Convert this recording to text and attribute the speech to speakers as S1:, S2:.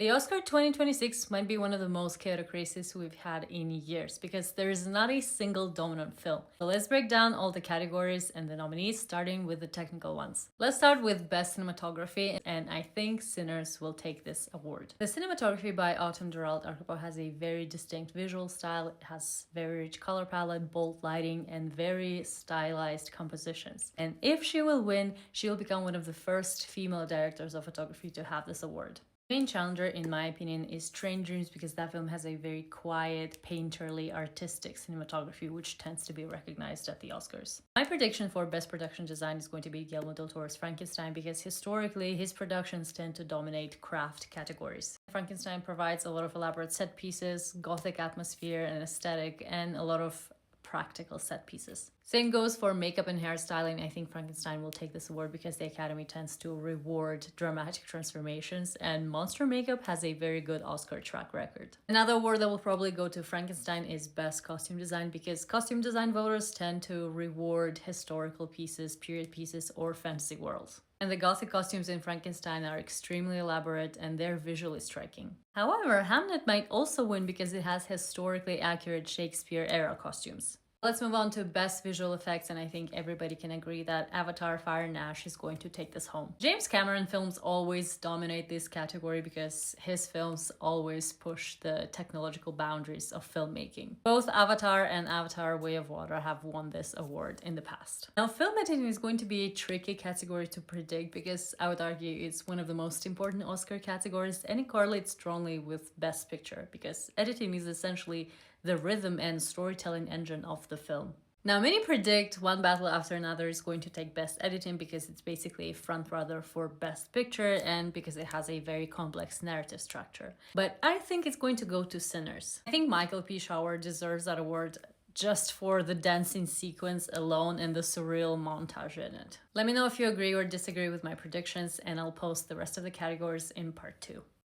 S1: The Oscar 2026 might be one of the most chaotic races we've had in years because there is not a single dominant film. So let's break down all the categories and the nominees, starting with the technical ones. Let's start with Best Cinematography, and I think Sinners will take this award. The cinematography by Autumn Gerald Arkapo has a very distinct visual style. It has very rich color palette, bold lighting, and very stylized compositions. And if she will win, she will become one of the first female directors of photography to have this award. The main challenger, in my opinion, is Train Dreams because that film has a very quiet, painterly, artistic cinematography, which tends to be recognized at the Oscars. My prediction for Best Production Design is going to be Guillermo del Toro's Frankenstein because historically his productions tend to dominate craft categories. Frankenstein provides a lot of elaborate set pieces, gothic atmosphere and aesthetic, and a lot of practical set pieces. Same goes for makeup and hairstyling. I think Frankenstein will take this award because the Academy tends to reward dramatic transformations, and monster makeup has a very good Oscar track record. Another award that will probably go to Frankenstein is Best Costume Design because costume design voters tend to reward historical pieces, period pieces, or fantasy worlds. And the gothic costumes in Frankenstein are extremely elaborate and they're visually striking. However, Hamnet might also win because it has historically accurate Shakespeare era costumes. Let's move on to Best Visual Effects, and I think everybody can agree that Avatar Fire and Ash is going to take this home. James Cameron films always dominate this category because his films always push the technological boundaries of filmmaking. Both Avatar and Avatar Way of Water have won this award in the past. Now, film editing is going to be a tricky category to predict because I would argue it's one of the most important Oscar categories, and it correlates strongly with Best Picture because editing is essentially the rhythm and storytelling engine of the film. Now, many predict One Battle After Another is going to take Best Editing because it's basically a frontrunner for Best Picture and because it has a very complex narrative structure. But I think it's going to go to Sinners. I think Michael P. Shower deserves that award just for the dancing sequence alone and the surreal montage in it. Let me know if you agree or disagree with my predictions, and I'll post the rest of the categories in part 2.